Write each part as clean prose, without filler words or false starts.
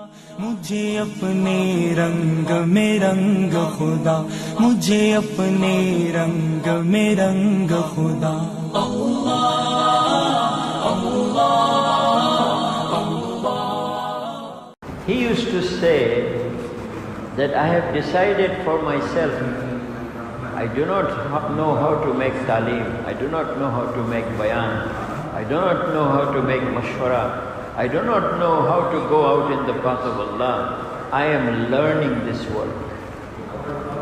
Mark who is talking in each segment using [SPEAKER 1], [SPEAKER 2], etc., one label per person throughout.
[SPEAKER 1] मुझे अपने रंग में रंग खुदा, मुझे अपने रंग में रंग खुदा।
[SPEAKER 2] He used to say that I have decided for myself, I do not know how to make talim, I do not know how to make bayan, I do not know how to make mashwara, I do not know how to go out in the path of Allah. I am learning this work.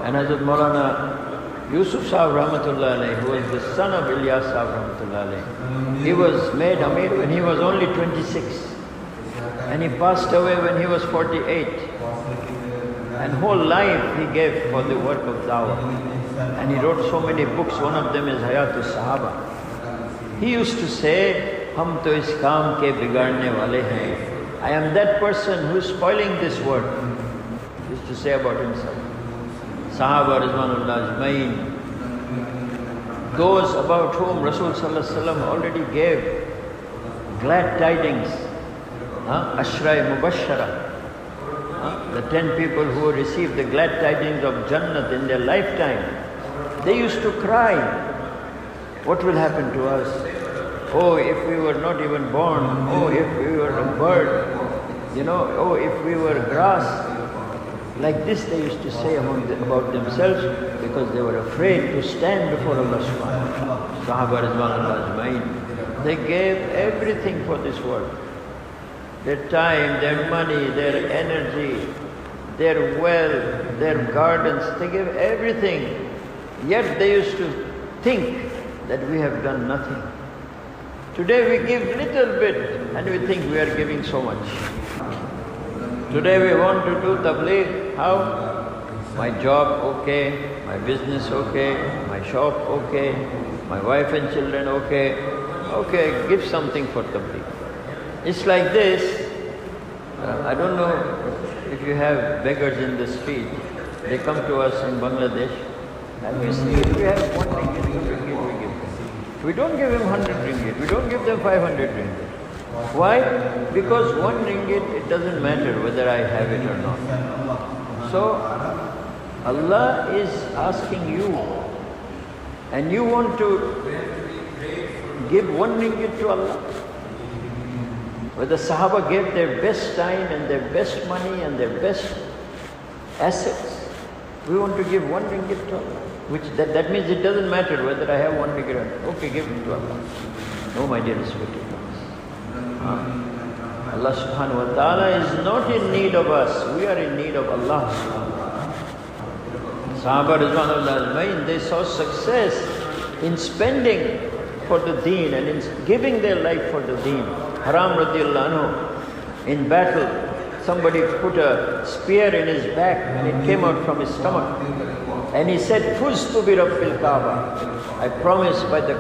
[SPEAKER 2] And Hazrat Maulana Yusuf Sahib Rahmatullah Alayhi, who was the son of Ilyas Sahib Rahmatullah Alayhi, he was made Amir when he was only 26. And he passed away when he was 48. And whole life he gave for the work of dawah. And he wrote so many books, one of them is Hayatul Sahaba. He used to say, Hum to is kaam ke bigarne wale hain. I am that person who is spoiling this work. He used to say about himself. Sahaba Rizwanullah Ajmain. Those about whom Rasul Sallallahu Alaihi Wasallam already gave glad tidings. Ashray Mubashara. The 10 people who received the glad tidings of Jannat in their lifetime, they used to cry. What will happen to us? Oh, if we were not even born. Oh, if we were a bird. Oh, if we were grass. Like this they used to say about themselves because they were afraid to stand before Allah subhanahu wa ta'ala. Sahaba Rizwanullah Ajmain. They gave everything for this work. Their time, their money, their energy, their wealth, their gardens, they gave everything. Yet they used to think that we have done nothing. Today we give little bit and we think we are giving so much. Today we want to do tabligh. How? My job okay, my business okay, my shop okay, my wife and children okay. Okay, give something for tabligh. It's like this. I don't know if you have beggars in the street. They come to us in Bangladesh and we see if we have 1 ringgit, 2 ringgit, we give them. We don't give them 100 ringgit, we don't give them 500 ringgit. Why? Because 1 ringgit, it doesn't matter whether I have it or not. So, Allah is asking you, and you want to give 1 ringgit to Allah? Where the Sahaba gave their best time and their best money and their best assets. We want to give 1 ringgit to Allah. That means it doesn't matter whether I have 1 ringgit or not. Okay, give it to Allah. No, my dear respected ones. Allah subhanahu wa ta'ala is not in need of us. We are in need of Allah. Sahaba Rizwanullah Ajmain, they saw success in spending for the deen and in giving their life for the deen. Haram radiallahu anhu, in battle, somebody put a spear in his back and it came out from his stomach. And he said, Fuztu bi Rabbil Kaaba. I promise by the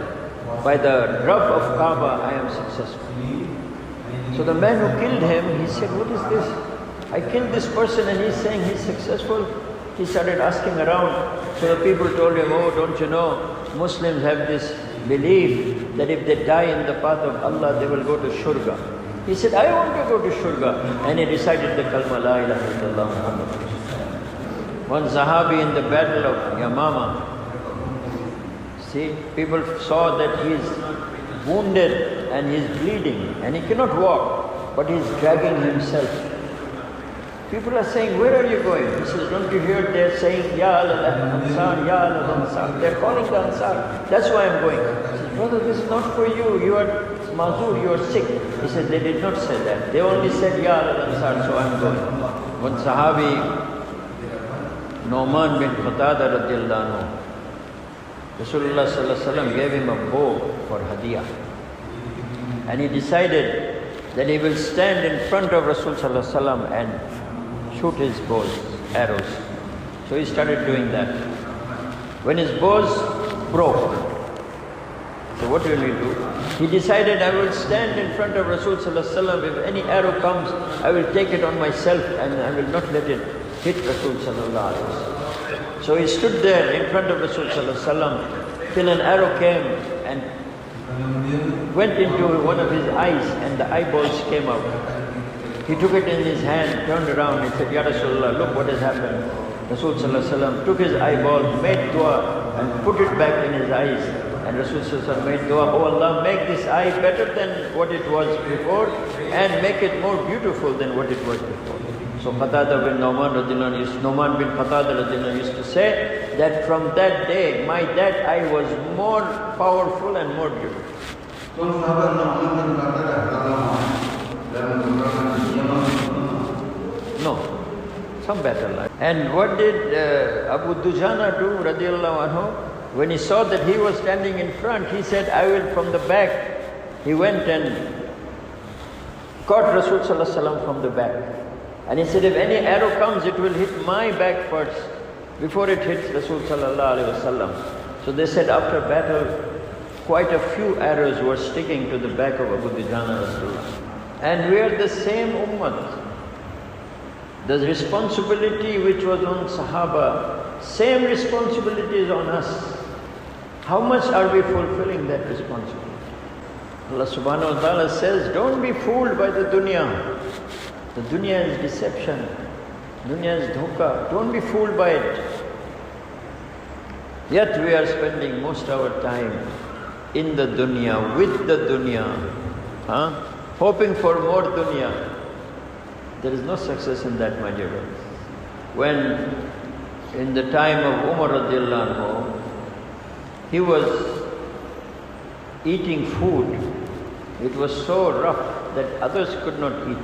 [SPEAKER 2] Rabb of Kaaba I am successful. So the man who killed him, he said, what is this? I killed this person and he's saying he's successful. He started asking around. So the people told him, oh, don't you know, Muslims have this belief that if they die in the path of Allah, they will go to Shurga. He said, I want to go to Shurga. And he recited the kalma, La ilaha illallah Muhammad. One Sahabi in the battle of Yamama, see, people saw that he is wounded and he is bleeding and he cannot walk, but he is dragging himself. People are saying, where are you going? He says, don't you hear they're saying, Ya al-Ansar, Ya al-Ansar. They're calling the Ansar. That's why I'm going. He says, brother, this is not for you. You are mazur, you are sick. He said, they did not say that. They only said, Ya al-Ansar, so I'm going. One Sahabi, Nu'man bin Qatada radiallahu anhu, Rasulullah sallallahu alaihi wasallam gave him a bow for hadiyah. And he decided that he will stand in front of Rasul sallallahu alaihi wasallam and shoot his bows, arrows. So he started doing that. When his bows broke, so what will he do? He decided, I will stand in front of Rasul sallallahu alaihi wasallam. If any arrow comes, I will take it on myself and I will not let it hit Rasul sallallahu alaihi wasallam. So he stood there in front of Rasul sallallahu alaihi wasallam till an arrow came and went into one of his eyes and the eyeballs came out. He took it in his hand, turned around, he said, Ya Rasulullah, look what has happened. Rasul sallallahu alaihi wasallam took his eyeball, made dua and put it back in his eyes. And Rasul sallallahu alaihi wasallam made dua, oh Allah, make this eye better than what it was before and make it more beautiful than what it was before. So Qatada bin Nu'man bin Qatada used to say that from that day, that eye was more powerful and more beautiful. No, some better life. And what did Abu Dujana do, radiallahu anhu? When he saw that he was standing in front, he said, I will from the back. He went and caught Rasul sallallahu alaihi wasallam from the back. And he said, if any arrow comes, it will hit my back first, before it hits Rasul sallallahu alaihi wasallam. So they said after battle, quite a few arrows were sticking to the back of Abu Dujana Rasulullah. And we are the same ummah. The responsibility which was on Sahaba, same responsibility is on us. How much are we fulfilling that responsibility? Allah subhanahu wa ta'ala says, don't be fooled by the dunya. The dunya is deception. Dunya is dhoka. Don't be fooled by it. Yet we are spending most of our time in the dunya, with the dunya, hoping for more dunya. There is no success in that, my dear brothers. When in the time of Umar radiallahu anhu, he was eating food, it was so rough that others could not eat.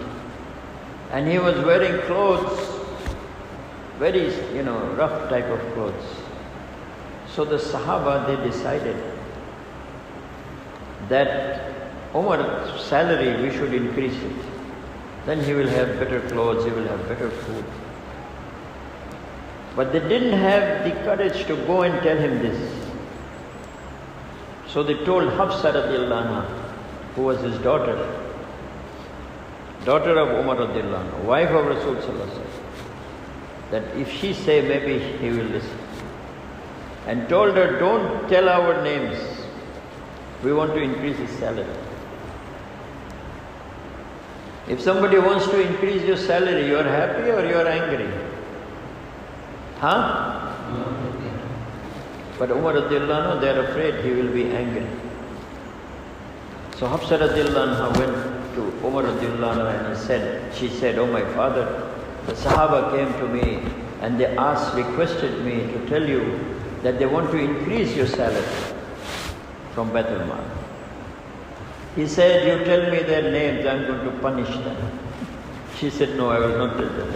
[SPEAKER 2] And he was wearing clothes, very, rough type of clothes. So the Sahaba, they decided that Umar's salary, we should increase it. Then he will have better clothes, he will have better food. But they didn't have the courage to go and tell him this. So they told Hafsa radiallahu anha, who was his daughter of Umar radiallahu anhu, wife of Rasul sallallahu alaihi wasallam, that if she say, maybe he will listen. And told her, don't tell our names. We want to increase his salary. If somebody wants to increase your salary, you are happy or you are angry? But Umar radiallahu anhu, they are afraid he will be angry. So Hafsa radiallahu anha went to Umar radiallahu anhu and she said, oh my father, the Sahaba came to me and they requested me to tell you that they want to increase your salary from Baitul Mal. He said, you tell me their names, I am going to punish them. She said, no, I will not tell them.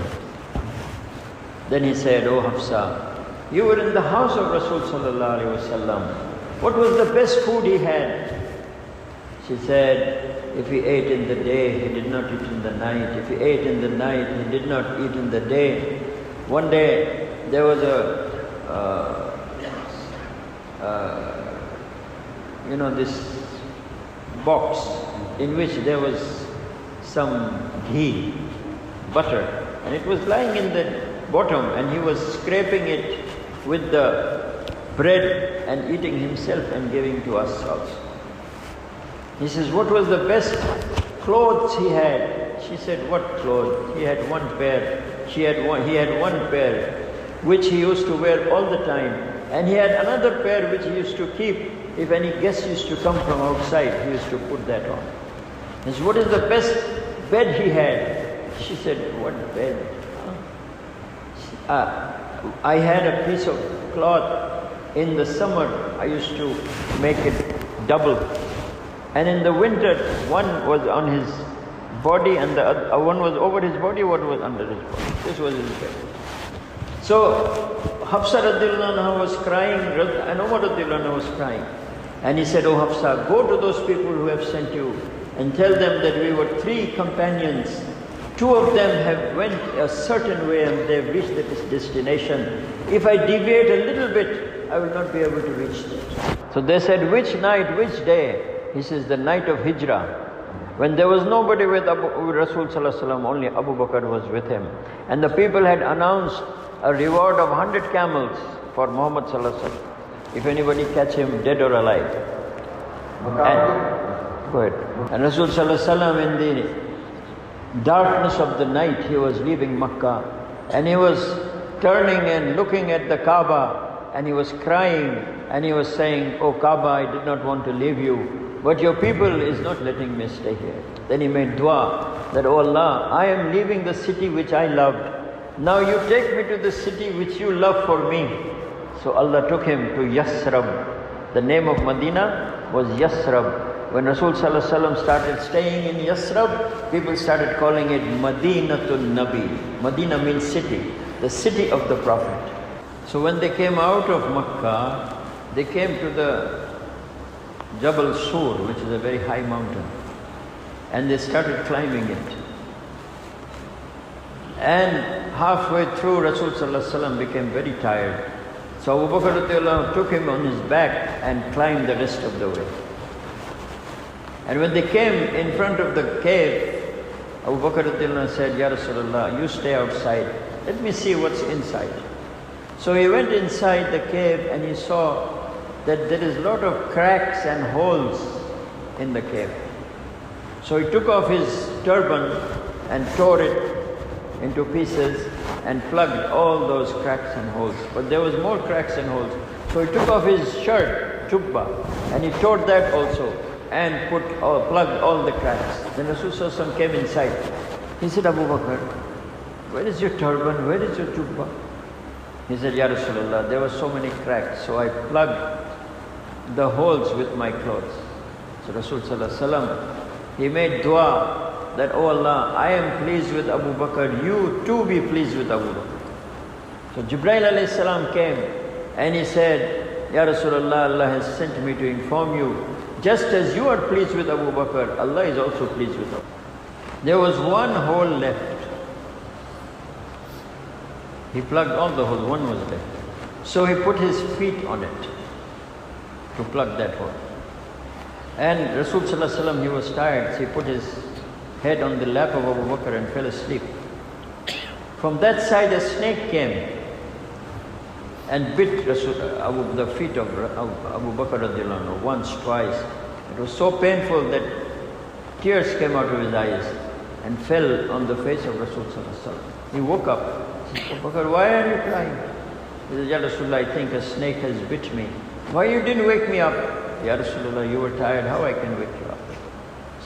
[SPEAKER 2] Then he said, oh Hafsa, you were in the house of Rasul sallallahu alaihi wasallam. What was the best food he had? She said, if he ate in the day, he did not eat in the night. If he ate in the night, he did not eat in the day. One day, there was this box in which there was some ghee, butter, and it was lying in the bottom, and he was scraping it with the bread and eating himself and giving to us also. He says, what was the best clothes he had? She said, what clothes? He had one pair. He had one pair, which he used to wear all the time. And he had another pair which he used to keep. If any guests used to come from outside, he used to put that on. He said, what is the best bed he had? She said, what bed? I had a piece of cloth. In the summer, I used to make it double. And in the winter, one was on his body and the other, one was over his body, one was under his body. This was his bed. So Hafsa radiallahu anha was crying and Umar radiallahu anha was crying. And he said, oh Hafsa, go to those people who have sent you and tell them that we were 3 companions. 2 of them have went a certain way and they have reached this destination. If I deviate a little bit, I will not be able to reach that. So they said, which night, which day? He says, the night of Hijrah. When there was nobody with Rasul sallallahu alaihi wasallam, only Abu Bakr was with him. And the people had announced a reward of 100 camels for Muhammad sallallahu alaihi wasallam, if anybody catch him dead or alive. And, go ahead. And Rasul sallallahu alaihi wasallam darkness of the night, he was leaving Makkah, and he was turning and looking at the Kaaba, and he was crying, and he was saying, "Oh Kaaba, I did not want to leave you, but your people is not letting me stay here." Then he made dua that, "Oh Allah, I am leaving the city which I loved. Now you take me to the city which you love for me." So Allah took him to Yasrib. The name of Medina was Yasrib. When Rasul Sallallahu Alaihi Wasallam started staying in Yasrib, people started calling it Madinatul Nabi. Medina means city, the city of the Prophet. So when they came out of Makkah, they came to the Jabal Sur, which is a very high mountain, and they started climbing it. And halfway through, Rasul Sallallahu Alaihi Wasallam became very tired. So Abu Bakr radiallahu anhu took him on his back and climbed the rest of the way. And when they came in front of the cave, Abu Bakr radiallahu anhu said, "Ya Rasulullah, you stay outside. Let me see what's inside." So he went inside the cave and he saw that there is a lot of cracks and holes in the cave. So he took off his turban and tore it into pieces and plugged all those cracks and holes. But there was more cracks and holes. So he took off his shirt, jubba, and he tore that also and plugged all the cracks. Then Rasulullah came inside. He said, "Abu Bakr, where is your turban? Where is your jubba?" He said, "Ya Rasulullah, there were so many cracks, so I plugged the holes with my clothes." So Rasulullah, he made dua that, "Oh Allah, I am pleased with Abu Bakr, you too be pleased with Abu Bakr." So Jibreel alayhi salam came and he said, "Ya Rasulullah, Allah has sent me to inform you, just as you are pleased with Abu Bakr, Allah is also pleased with Abu Bakr." There was one hole left. He plugged all the holes, one was left. So he put his feet on it to plug that hole. And Rasul Sallallahu Alaihi Wasallam, he was tired, so he put his head on the lap of Abu Bakr and fell asleep. From that side a snake came and bit the feet of Abu Bakr radiallahu anhu once, twice. It was so painful that tears came out of his eyes and fell on the face of Rasul Sallallahu Alaihi Wasallam. He woke up. He said, "Abu Bakr, why are you crying?" He said, "Ya Rasulullah, I think a snake has bit me." "Why you didn't wake me up?" "Ya Rasulullah, you were tired, how I can wake you up?"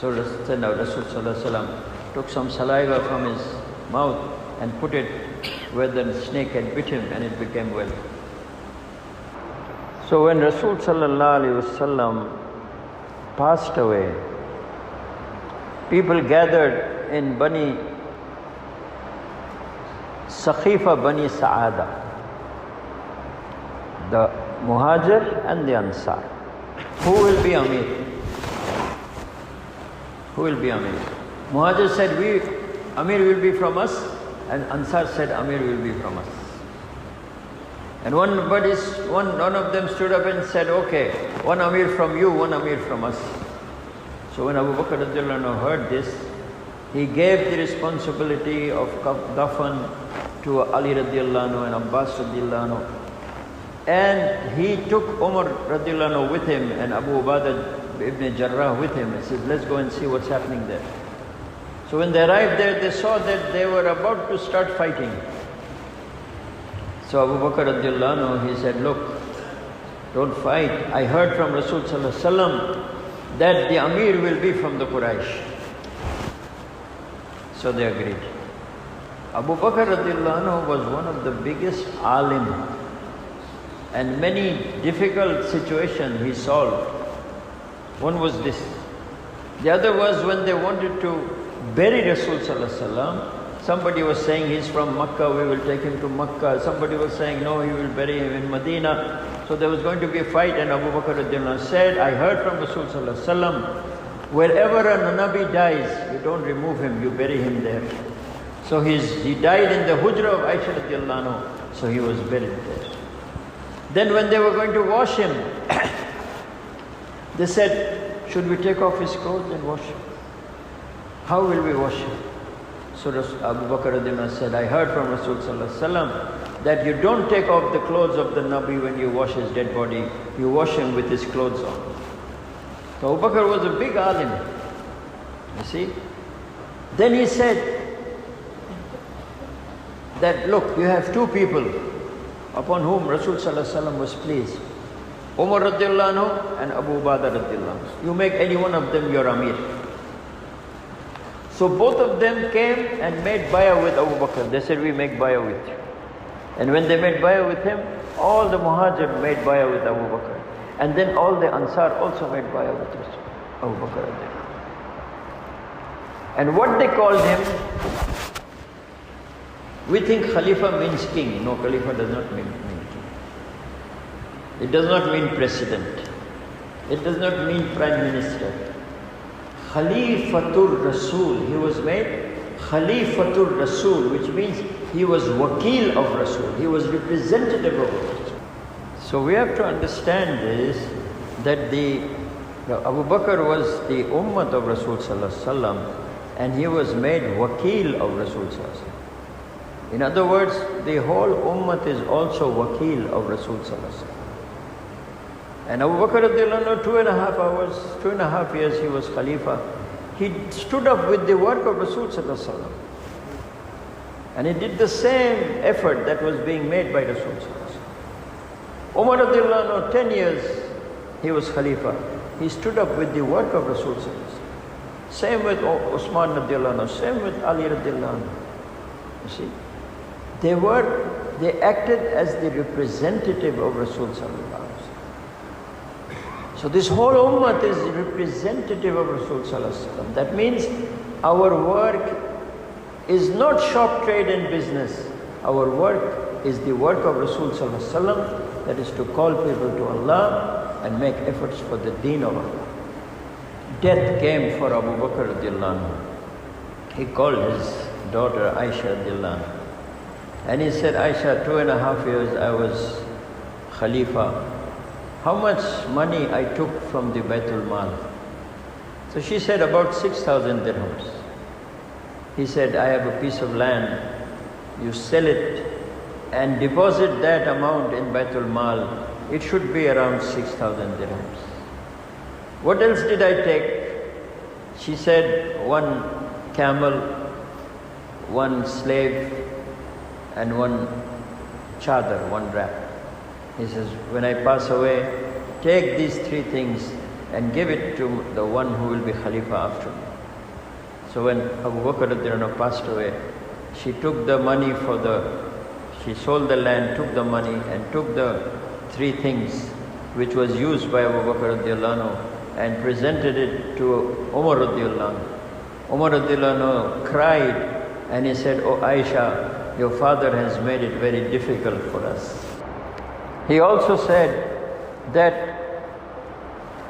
[SPEAKER 2] So now Rasul Sallallahu Alaihi Wasallam took some saliva from his mouth and put it where the snake had bit him, and it became well. So when Rasul Sallallahu Alaihi Wasallam passed away, people gathered in Sakhifa Bani Sa'ada, the Muhajir and the Ansar. Who will be Amir? Who will be Amir? Muhajir said, Amir will be from us, and Ansar said, Amir will be from us. And one of them stood up and said, "Okay, one Amir from you, one Amir from us." So when Abu Bakr radiallahu anhu heard this, he gave the responsibility of Dafan to Ali radiallahu anhu and Abbas radiallahu anhu. And he took Umar radiallahu anhu with him and Abu Ubadah ibn Jarrah with him. He said, "Let's go and see what's happening there." So when they arrived there, they saw that they were about to start fighting. So Abu Bakr radiallahu anhu, he said, "Look, don't fight. I heard from Rasul Sallallahu Alaihi Wasallam that the Amir will be from the Quraysh." So they agreed. Abu Bakr radiallahu anhu was one of the biggest alim, and many difficult situations he solved. One was this. The other was when they wanted to bury Rasul Sallallahu Alaihi Wasallam. Somebody was saying he's from Makkah, we will take him to Makkah. Somebody was saying no, he will bury him in Medina. So there was going to be a fight, and Abu Bakr radiallahu anhu said, "I heard from Rasul Sallallahu Alaihi Wasallam, wherever a Nabi dies, you don't remove him, you bury him there." So he died in the Hujra of Aisha radiallahu anhu, so he was buried there. Then when they were going to wash him, they said, "Should we take off his clothes and wash him? How will we wash him?" So Abu Bakr radiallahu anhu said, "I heard from Rasul Sallallahu Alaihi Wasallam that you don't take off the clothes of the Nabi when you wash his dead body, you wash him with his clothes on." So Abu Bakr was a big alim, you see. Then he said that, look, you have two people upon whom Rasul Sallallahu Alaihi Wasallam was pleased. Umar radiallahu anhu and Abu Ubaidah radiallahu anhu. You make any one of them your Amir. So both of them came and made bay'ah with Abu Bakr. They said, we make bay'ah with you. And when they made bay'ah with him, all the Muhajir made bay'ah with Abu Bakr. And then all the Ansar also made bay'ah with Rasul, Abu Bakr radiallahu anhu. And what they called him, we think Khalifa means king. No, Khalifa does not mean king. It does not mean president. It does not mean prime minister. Khalifatul Rasul. He was made Khalifatul Rasul, which means he was Wakil of Rasul. He was representative of Rasul. So we have to understand this, that Abu Bakr was the Ummah of Rasul Sallallahu Alaihi Wasallam, and he was made Wakil of Rasul Sallallahu Alaihi Wasallam. In other words, the whole Ummah is also Wakil of Rasul Sallallahu Alaihi Wasallam. And Abu Bakr radiallahu anhu, 2.5 years he was Khalifa. He stood up with the work of Rasul Sallallahu Alaihi Wasallam. And he did the same effort that was being made by Rasul Sallallahu Alaihi Wasallam. Umar radiallahu anhu, 10 years he was Khalifa. He stood up with the work of Rasul Sallallahu Alaihi Wasallam. Same with Usman radiallahu anhu, same with Ali radiallahu anhu. You see, they acted as the representative of Rasul Sallallahu Alaihi Wasallam. So this whole ummah is representative of Rasul Sallallahu Alaihi Wasallam. That means our work is not shop, trade and business. Our work is the work of Rasul Sallallahu Alaihi Wasallam, that is to call people to Allah and make efforts for the deen of Allah. Death came for Abu Bakr radiallahu anhu. He called his daughter Aisha radiallahu anhu. And he said, Aisha, 2.5 years I was Khalifa. How much money I took from the Baitul Mal? So she said, about 6,000 dirhams. He said, I have a piece of land. You sell it and deposit that amount in Baitul Mal. It should be around 6,000 dirhams. What else did I take? She said, 1 camel, 1 slave, and 1 chadar, 1 wrap. He says, when I pass away, take these 3 things and give it to the one who will be Khalifa after me. So when Abu Bakr passed away, she took the money she sold the land, took the money and took the 3 things which was used by Abu Bakr and presented it to Umar radiallahu anhu. Umar radiallahu anhu cried and he said, Oh Aisha, your father has made it very difficult for us. He also said that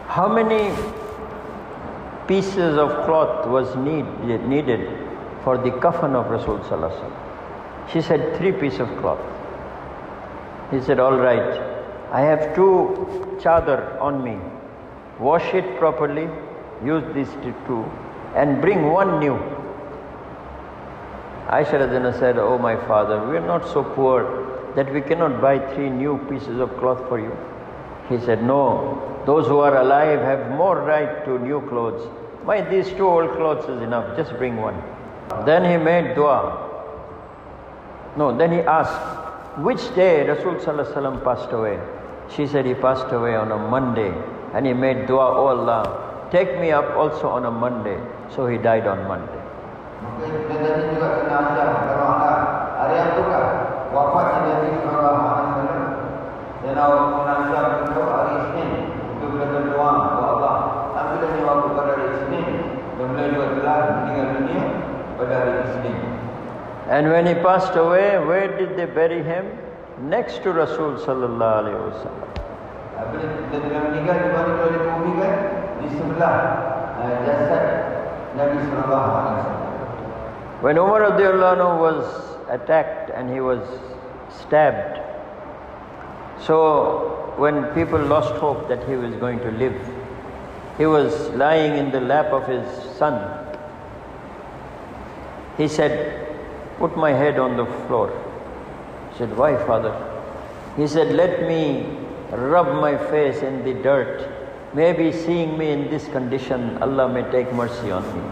[SPEAKER 2] how many pieces of cloth was needed for the kafan of Rasul Sallallahu Alaihi Wasallam. She said 3 pieces of cloth. He said, all right, I have 2 chadar on me. Wash it properly, use these 2 and bring 1 new. Aisha Radhana said, oh my father, we are not so poor that we cannot buy 3 new pieces of cloth for you. He said, no, those who are alive have more right to new clothes. Why, these 2 old clothes is enough, just bring 1. Then he made dua. Then he asked, which day Rasul Sallallahu Alaihi Wasallam passed away? She said, he passed away on a Monday. And he made dua, oh Allah, take me up also on a Monday. So he died on Monday. And when he passed away, where did they bury him? Next to Rasul Sallallahu Alaihi Wasallam. When Umar radiallahu anhu was attacked and he was stabbed, so when people lost hope that he was going to live, he was lying in the lap of his son. He said, put my head on the floor. He said, why, father? He said, let me rub my face in the dirt. Maybe seeing me in this condition, Allah may take mercy on me.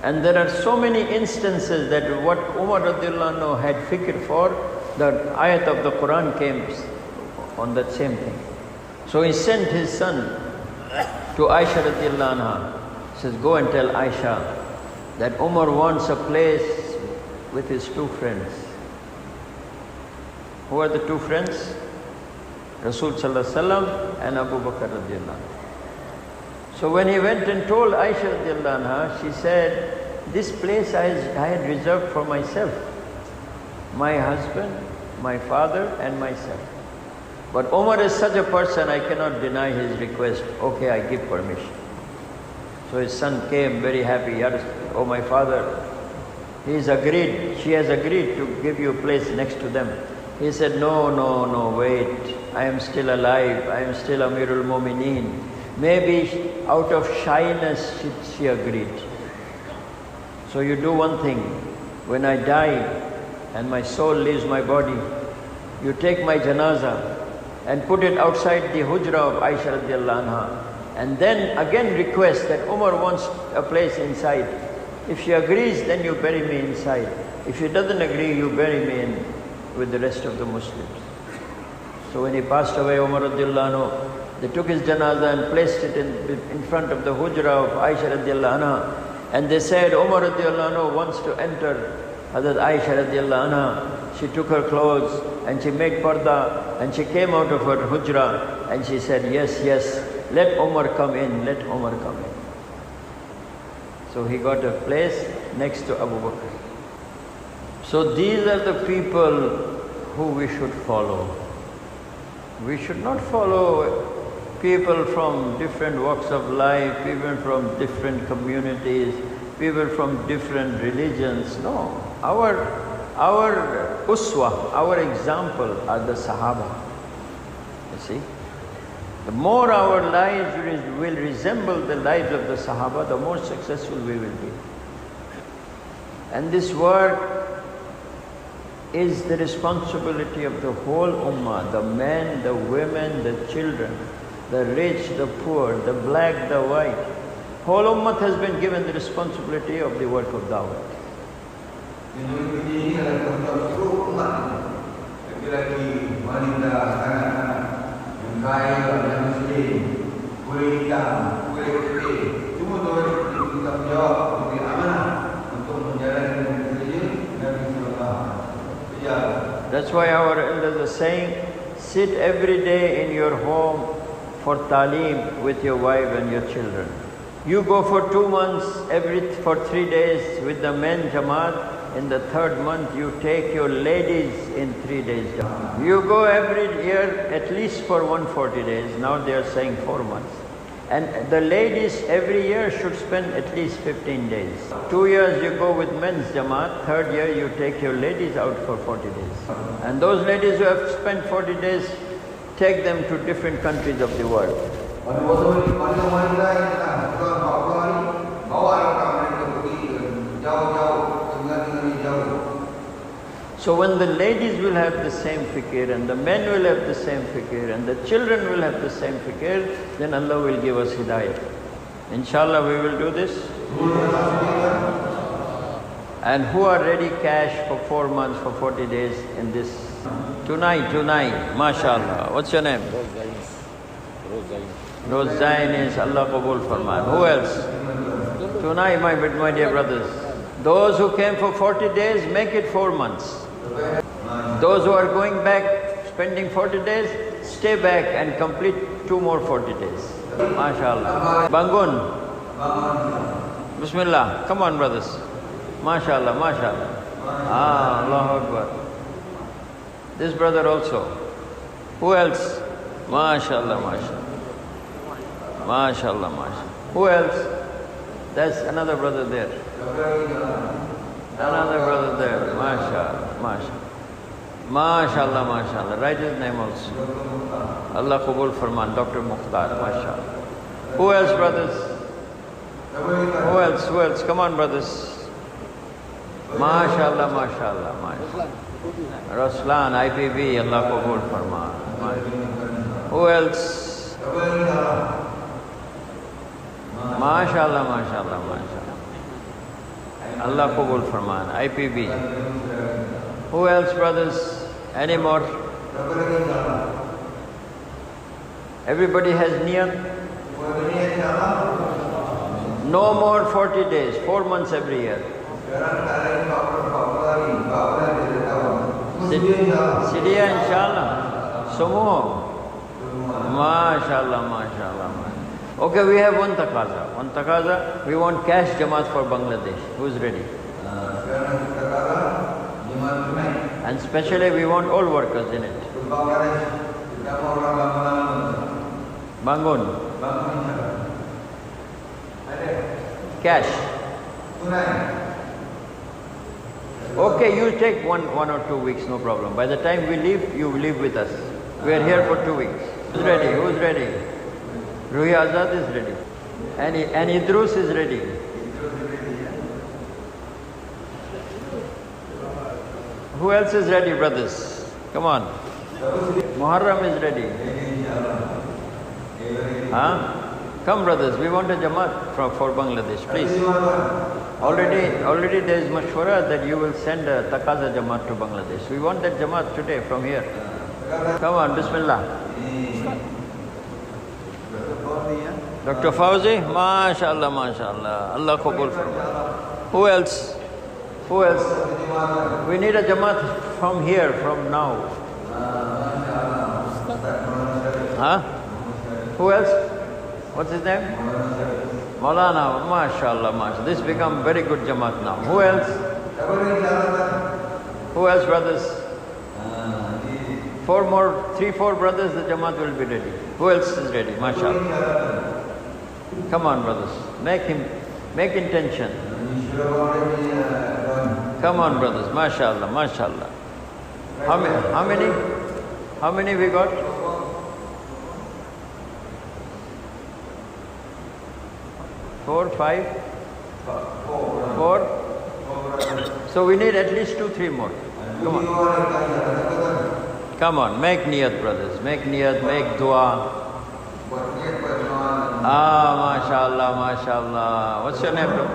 [SPEAKER 2] And there are so many instances that what Umar radiallahu anhu had fikr for, the ayat of the Quran came on that same thing. So he sent his son to Aisha radiallahu anha. He says, go and tell Aisha that Umar wants a place with his two friends. Who are the two friends? Rasul sallallahu alaihi wasallam and Abu Bakr radiallahu anhu. So when he went and told Aisha radiallahu anha, she said, this place I had reserved for myself, my husband, my father and myself. But Umar is such a person, I cannot deny his request. Okay, I give permission. So his son came very happy. Oh, my father, he has agreed, she has agreed to give you a place next to them. He said, no, wait. I am still alive. I am still Amirul Mumineen. Maybe out of shyness she agreed. So you do one thing. When I die and my soul leaves my body, you take my janazah and put it outside the hujra of Aisha radiallahu anha. And then again request that Umar wants a place inside. If she agrees, then you bury me inside. If she doesn't agree, you bury me in with the rest of the Muslims. So when he passed away, Umar radiallahu anhu, they took his janazah and placed it in front of the hujra of Aisha radiallahu anha. And they said, Umar radiallahu anhu wants to enter. Hazrat Aisha radiallahu anha, she took her clothes and she made parda and she came out of her hujra and she said, yes, let Umar come in, let Umar come in. So he got a place next to Abu Bakr. So these are the people who we should follow. We should not follow people from different walks of life, people from different communities, people from different religions. No, our uswa, our example are the Sahaba. You see? The more our lives will resemble the lives of the Sahaba, the more successful we will be. And this work is the responsibility of the whole ummah, the men, the women, the children, the rich, the poor, the black, the white. Whole ummah has been given the responsibility of the work of dawah.
[SPEAKER 3] Ini adalah tanggung seluruh umat. Laki-laki, wanita, anak-anak, yang kaya, yang miskin, kulit hitam, kulit putih, semua itu bertanggungjawab, memberi amanah untuk menjalankan kerja Nabi sallallahu alaihi wasallam.
[SPEAKER 2] That's why our elders are saying, sit every day in your home for talim with your wife and your children. You go for 2 months, for 3 days with the men Jamaat. In the 3rd month, you take your ladies in 3 days. You go every year at least for 140 days. Now they are saying 4 months. And the ladies every year should spend at least 15 days. 2 years you go with men's Jamaat. 3rd year you take your ladies out for 40 days. And those ladies who have spent 40 days, take them to different countries of the world. So when the ladies will have the same fikr and the men will have the same fikr and the children will have the same fikr, then Allah will give us hidayah. Inshallah we will do this. And who are ready cash for 4 months, for 40 days in this? Tonight, mashallah. What's your name? Rozain is Allah Qabul Farman. Who else? Tonight, my dear brothers. Those who came for 40 days, make it 4 months. Those who are going back, spending 40 days, stay back and complete 2 more 40 days. MashaAllah. Bangun. Bismillah. Come on, brothers. MashaAllah, MashaAllah. Allahu Akbar. This brother also. Who else? MashaAllah, MashaAllah. MashaAllah, MashaAllah. Who else? That's another brother there. Another brother there. MashaAllah, MashaAllah. MashaAllah, MashaAllah. Write his name also. Allah Qabul Farman, Dr. Mukhtar, MashaAllah. Who else, brothers? Who else? Who else? Come on, brothers. MashaAllah, MashaAllah, MashaAllah. Raslan, IPB, Allah Qabul Farman. Who else? MashaAllah, MashaAllah, MashaAllah. Allah Qabul Farman, IPB. Who else, brothers? Any more? Everybody has niyat? No more 40 days, 4 months every year. Sidia inshallah. Sumo. MashaAllah, MashaAllah. Okay, we have one taqaza. One taqaza, we want cash Jamaat for Bangladesh. Who's ready? And especially we want all workers in it. Bangun. Cash. Okay, you take one or 2 weeks, no problem. By the time we leave, you leave with us. We are here for 2 weeks. Who's ready? Who's ready? Ruhi Azad is ready. And Idrus is ready. Who else is ready, brothers? Come on. Muharram is ready. Huh? Come, brothers, we want a Jamaat for Bangladesh, please. Already there is mashwara that you will send a Taqaza Jamaat to Bangladesh. We want that Jamaat today from here. Come on, Bismillah. Dr. Fauzi, MashaAllah, MashaAllah. Allah Qabul Farman. Who else? Who else? We need a Jamaat from here, from now. Huh? Who else? What's his name? Maulana, MashaAllah, MashaAllah. This become very good Jamaat now. Who else? Who else, brothers? 3-4 brothers, the Jamaat will be ready. Who else is ready? MashaAllah. Come on, brothers. Make intention. Come on, brothers. MashaAllah, MashaAllah. How many we got? 4, 5? 4? So we need at least 2-3 more. Come on. Come on, make niyat, brothers. Make niyat, make dua. MashaAllah, MashaAllah. What's your name, bro?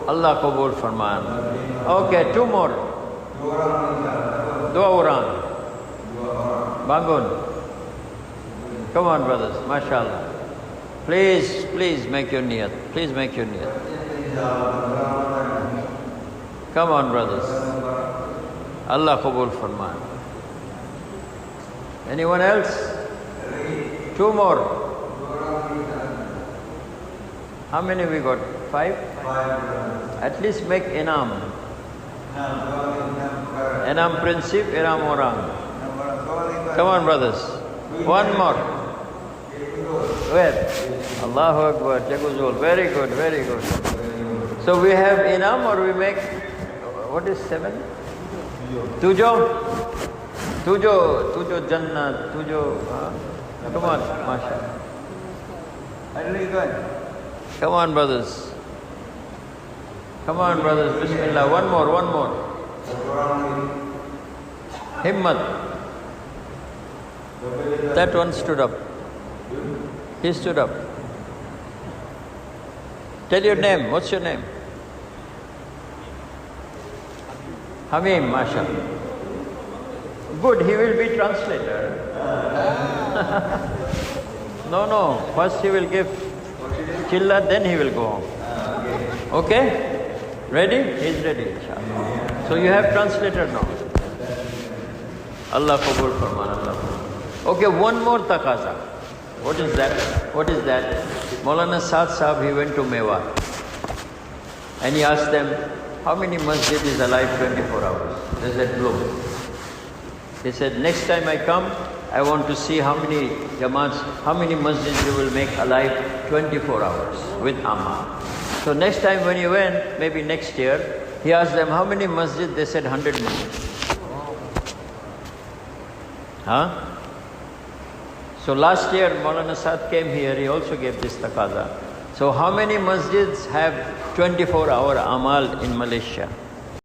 [SPEAKER 2] Allah Qabul Farman. Okay, 2 more. Dua Uran. Bangun. Come on, brothers. MashaAllah. Please make your niyat. Please make your niyat. Come on, brothers. Allah Qabul Farman. Anyone else? 2 more. How many we got? 5? At least make inam. Inam Princip, Inam Orang. Come on, brothers. 1 more. Where? Allahu Akbar, Jaguzul. Very good, very good. So we have inam or we make, what is 7? Tujo Jannat, Tujo. Come on, MashaAllah. Come on, brothers. Come on, brothers. Bismillah. One more. Himmat. That one stood up. He stood up. Tell your name. What's your name? Hamim, MashaAllah. Good, he will be translator. No. First he will give chilla, then he will go home. Okay? Ready? He's ready, inshallah. So you have translator now. Allah Qabul Farman, Allah Qabul. Okay, one more taqaza. What is that? Maulana Saad Sahab, he went to Mewar. And he asked them, how many masjid is alive 24 hours? They said, no. He said, next time I come, I want to see how many jamaats, how many masjids you will make alive 24 hours with amal. So next time when he went, maybe next year, he asked them, how many masjid? They said, 100 masjid. Huh? So last year, Maulana Saad came here, he also gave this taqaza. So how many masjids have 24-hour amal in Malaysia?